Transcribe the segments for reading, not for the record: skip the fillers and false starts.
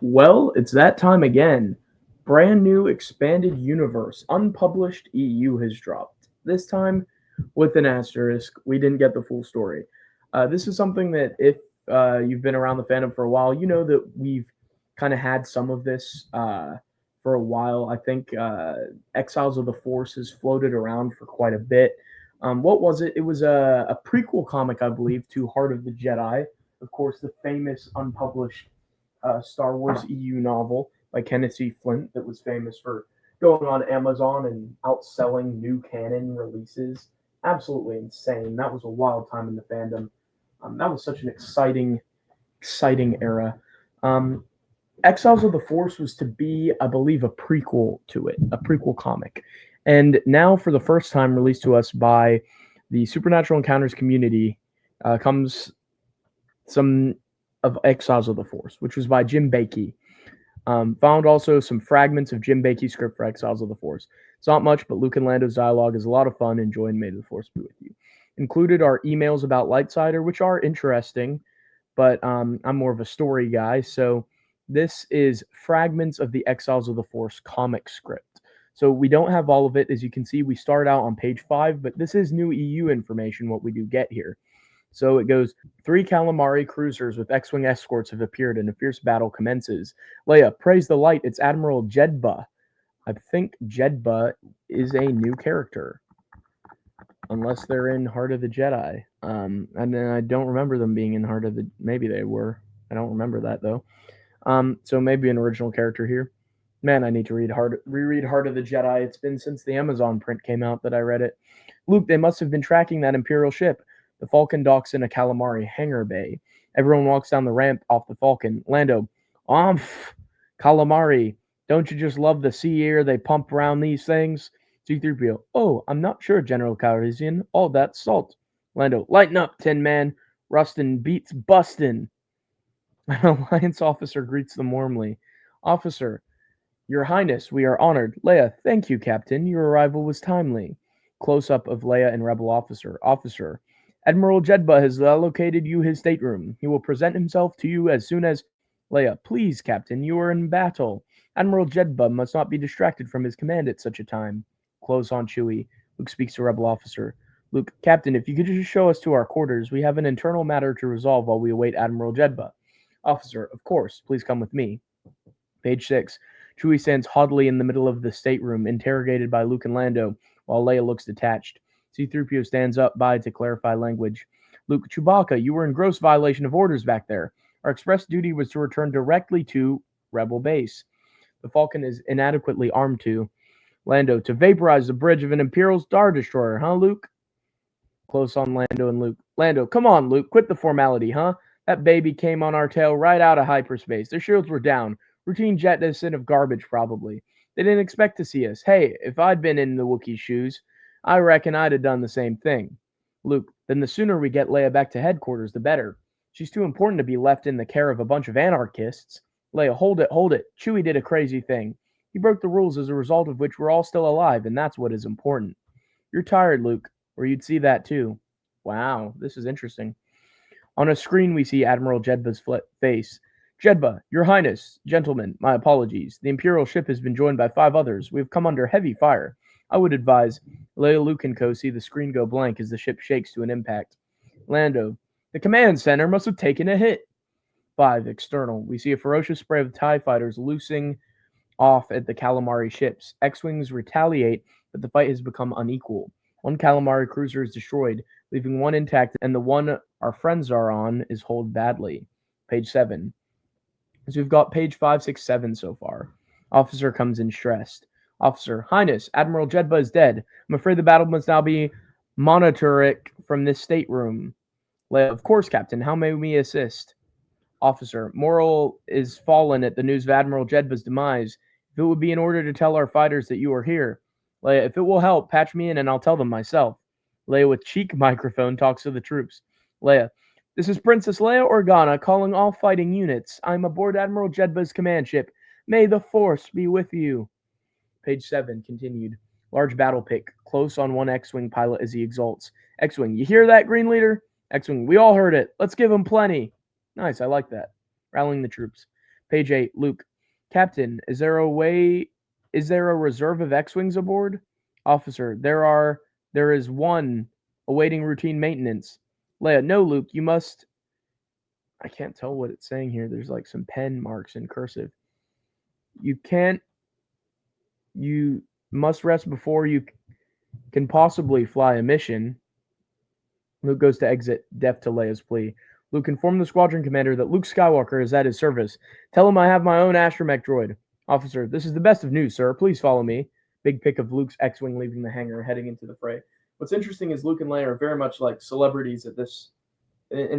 Well, it's that time again. Brand new expanded universe, unpublished EU has dropped. This time with an asterisk. We didn't get the full story. This is something that if you've been around the fandom for a while, you know that we've kind of had some of this for a while. I think Exiles of the Force has floated around for quite a bit. What was it? It was a prequel comic, I believe, to Heart of the Jedi. Of course, the famous unpublished Star Wars EU novel by Kenneth C. Flint that was famous for going on Amazon and outselling new canon releases. Absolutely insane. That was a wild time in the fandom. That was such an exciting era. Um, Exiles of the Force was to be, I believe, a prequel to it, a prequel comic. And now, for the first time, released to us by the Supernatural Encounters community, comes some of Exiles of the Force, which was by Jim Baikie. Found also some fragments of Jim Baikie's script for Exiles of the Force. It's not much, but Luke and Lando's dialogue is a lot of fun. Enjoy and may the Force be with you. Included are emails about Lightsider, which are interesting, but I'm more of a story guy. So this is fragments of the Exiles of the Force comic script. So we don't have all of it. As you can see, we start out on page 5, but this is new EU information, what we do get here. So it goes, 3 calamari cruisers with X-Wing escorts have appeared and a fierce battle commences. Leia, praise the light, it's Admiral Jedba. I think Jedba is a new character. Unless they're in Heart of the Jedi. And then I don't remember them being in Heart of the... Maybe they were. I don't remember that, though. So maybe an original character here. Man, I need to reread Heart of the Jedi. It's been since the Amazon print came out that I read it. Luke, they must have been tracking that Imperial ship. The Falcon docks in a calamari hangar bay. Everyone walks down the ramp off the Falcon. Lando, calamari. Don't you just love the sea air they pump around these things? C-3PO, oh, I'm not sure, General Calrissian. All that salt. Lando, lighten up, Tin Man. Rustin beats bustin'. An Alliance officer greets them warmly. Officer, Your Highness, we are honored. Leia, thank you, Captain. Your arrival was timely. Close-up of Leia and Rebel officer. Officer, Admiral Jedba has allocated you his stateroom. He will present himself to you as soon as... Leia, please, Captain, you are in battle. Admiral Jedba must not be distracted from his command at such a time. Close on Chewie. Luke speaks to Rebel officer. Luke, Captain, if you could just show us to our quarters, we have an internal matter to resolve while we await Admiral Jedba. Officer, of course, please come with me. Page 6. Chewie stands haughtily in the middle of the stateroom, interrogated by Luke and Lando, while Leia looks detached. C-3PO stands up by to clarify language. Luke, Chewbacca, you were in gross violation of orders back there. Our express duty was to return directly to Rebel base. The Falcon is inadequately armed to... Lando, to vaporize the bridge of an Imperial Star Destroyer, huh, Luke? Close on Lando and Luke. Lando, come on, Luke, quit the formality, huh? That baby came on our tail right out of hyperspace. Their shields were down. Routine jettison of garbage, probably. They didn't expect to see us. Hey, if I'd been in the Wookiee's shoes, I reckon I'd have done the same thing. Luke, then the sooner we get Leia back to headquarters, the better. She's too important to be left in the care of a bunch of anarchists. Leia, hold it. Chewie did a crazy thing. He broke the rules, as a result of which we're all still alive, and that's what is important. You're tired, Luke, or you'd see that too. Wow, this is interesting. On a screen, we see Admiral Jedba's face. Jedba, Your Highness, gentlemen, my apologies. The Imperial ship has been joined by 5 others. We have come under heavy fire. I would advise... Leia, Luke, and Co. see the screen go blank as the ship shakes to an impact. Lando, the command center must have taken a hit. 5. External. We see a ferocious spray of TIE fighters loosing off at the calamari ships. X-Wings retaliate, but the fight has become unequal. 1 calamari cruiser is destroyed, leaving 1 intact, and the one our friends are on is holed badly. Page 7. So we've got page 5, 6, 7 so far. Officer comes in stressed. Officer, Highness, Admiral Jedba is dead. I'm afraid the battle must now be monitoric from this stateroom. Leia, of course, Captain. How may we assist? Officer, morale is fallen at the news of Admiral Jedba's demise. If it would be in order to tell our fighters that you are here. Leia, if it will help, patch me in and I'll tell them myself. Leia with cheek microphone talks to the troops. Leia, this is Princess Leia Organa calling all fighting units. I'm aboard Admiral Jedba's command ship. May the Force be with you. Page 7 continued. Large battle pick, close on one X-Wing pilot as he exults. X-Wing, you hear that, Green Leader? X-Wing, we all heard it. Let's give him plenty. Nice, I like that. Rallying the troops. Page 8, Luke. Captain, is there a reserve of X-Wings aboard? Officer, there is one awaiting routine maintenance. Leia, no, Luke, you must. I can't tell what it's saying here. There's like some pen marks in cursive. You can't. You must rest before you can possibly fly a mission. Luke goes to exit, deaf to Leia's plea. Luke, inform the squadron commander that Luke Skywalker is at his service. Tell him I have my own astromech droid. Officer, this is the best of news, sir. Please follow me. Big pic of Luke's X-Wing leaving the hangar, heading into the fray. What's interesting is Luke and Leia are very much like celebrities in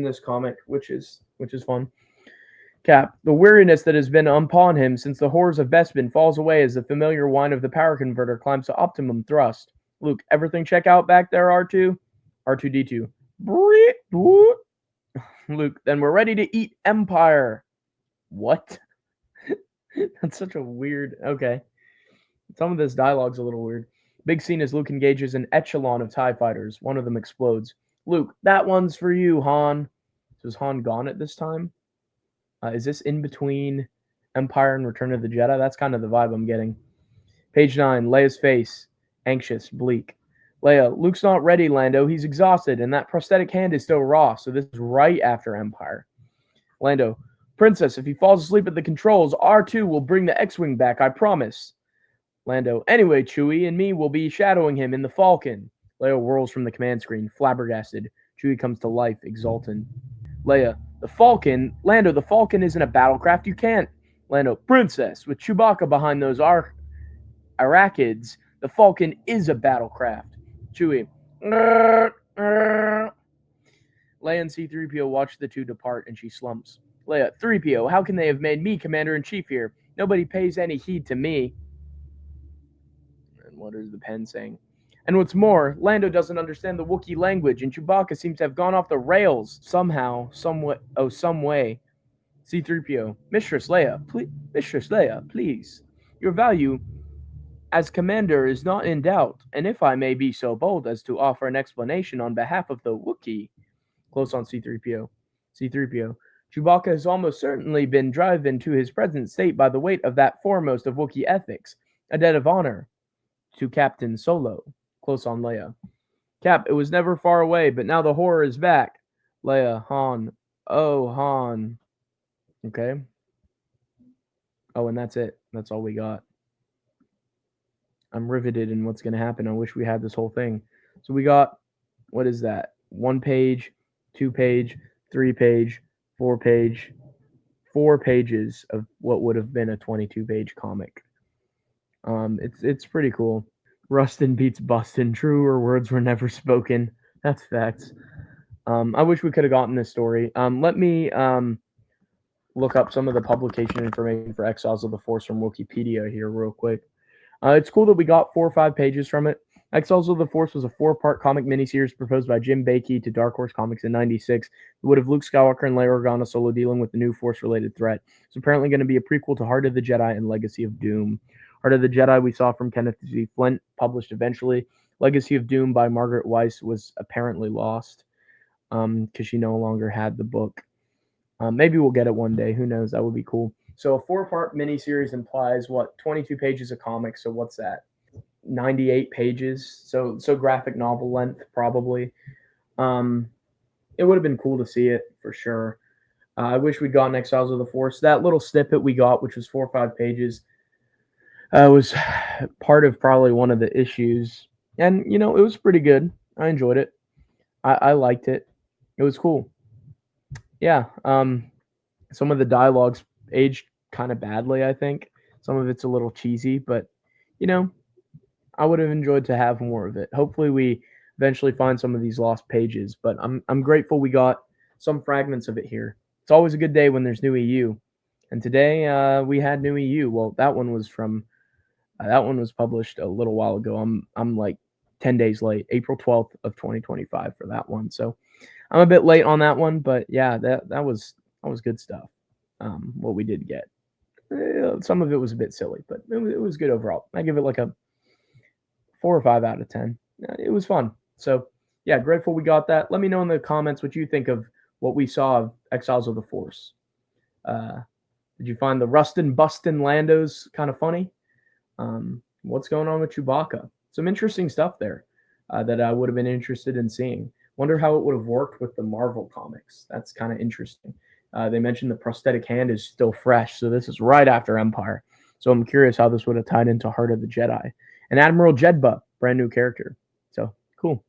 this comic, which is fun. Cap, the weariness that has been upon him since the horrors of Bespin falls away as the familiar whine of the power converter climbs to optimum thrust. Luke, everything check out back there, R2? R2-D2. Luke, then we're ready to eat Empire. What? That's such a weird. Okay. Some of this dialogue's a little weird. Big scene as Luke engages an echelon of TIE fighters. One of them explodes. Luke, that one's for you, Han. So is Han gone at this time? Is this in between Empire and Return of the Jedi? That's kind of the vibe I'm getting. Page 9, Leia's face. Anxious, bleak. Leia, Luke's not ready, Lando. He's exhausted, and that prosthetic hand is still raw, so this is right after Empire. Lando, Princess, if he falls asleep at the controls, R2 will bring the X-Wing back, I promise. Lando, anyway, Chewie and me will be shadowing him in the Falcon. Leia whirls from the command screen, flabbergasted. Chewie comes to life, exultant. Leia, the Falcon? Lando, the Falcon isn't a battlecraft, you can't. Lando, Princess, with Chewbacca behind those Arakids, the Falcon is a battlecraft. Chewie, Leia and C-3PO watch the two depart, and she slumps. Leia, 3PO, how can they have made me commander-in-chief here? Nobody pays any heed to me. And what is the pen saying? And what's more, Lando doesn't understand the Wookiee language, and Chewbacca seems to have gone off the rails somehow, some way. C-3PO, Mistress Leia, please. Your value as commander is not in doubt, and if I may be so bold as to offer an explanation on behalf of the Wookiee. Close on C-3PO. C-3PO, Chewbacca has almost certainly been driven to his present state by the weight of that foremost of Wookiee ethics, a debt of honor to Captain Solo. Close on Leia. Cap, it was never far away, but now the horror is back. Leia, Han. Oh, Han. Okay. Oh, and that's it. That's all we got. I'm riveted in what's going to happen. I wish we had this whole thing. So we got, what is that? 1 page, 2 page, 3 page, 4 page, 4 pages of what would have been a 22-page comic. It's pretty cool. Rustin beats Bustin. Truer words were never spoken. That's facts. I wish we could have gotten this story. Let me look up some of the publication information for Exiles of the Force from Wikipedia here real quick. It's cool that we got 4 or 5 pages from it. Exiles of the Force was a 4-part comic miniseries proposed by Jim Baikie to Dark Horse Comics in '96. It would have Luke Skywalker and Leia Organa Solo dealing with the new Force-related threat. It's apparently going to be a prequel to Heart of the Jedi and Legacy of Doom. Heart of the Jedi we saw from Kenneth Z. Flint, published eventually. Legacy of Doom by Margaret Weiss was apparently lost because she no longer had the book. Maybe we'll get it one day. Who knows? That would be cool. So a 4-part miniseries implies, 22 pages of comics. So what's that? 98 pages. So graphic novel length, probably. It would have been cool to see it, for sure. I wish we'd gotten Exiles of the Force. That little snippet we got, which was 4 or 5 pages, was part of probably one of the issues. And, it was pretty good. I enjoyed it. I liked it. It was cool. Yeah. Some of the dialogue's aged kind of badly, I think. Some of it's a little cheesy, but, I would have enjoyed to have more of it. Hopefully we eventually find some of these lost pages, but I'm grateful we got some fragments of it here. It's always a good day when there's new EU. And today we had new EU. Well, that one was published a little while ago. I'm like 10 days late, April 12th of 2025 for that one. So I'm a bit late on that one, but yeah, that was good stuff. What we did get. Some of it was a bit silly, but it was good overall. I give it like a 4 or 5 out of 10. It was fun. So, yeah, grateful we got that. Let me know in the comments what you think of what we saw of Exiles of the Force. Did you find the Rustin Bustin Landos kind of funny? What's going on with Chewbacca? Some interesting stuff there that I would have been interested in seeing. Wonder how it would have worked with the Marvel comics. That's kind of interesting. They mentioned the prosthetic hand is still fresh, so this is right after Empire. So I'm curious how this would have tied into Heart of the Jedi. And Admiral Jedba, brand new character. So cool.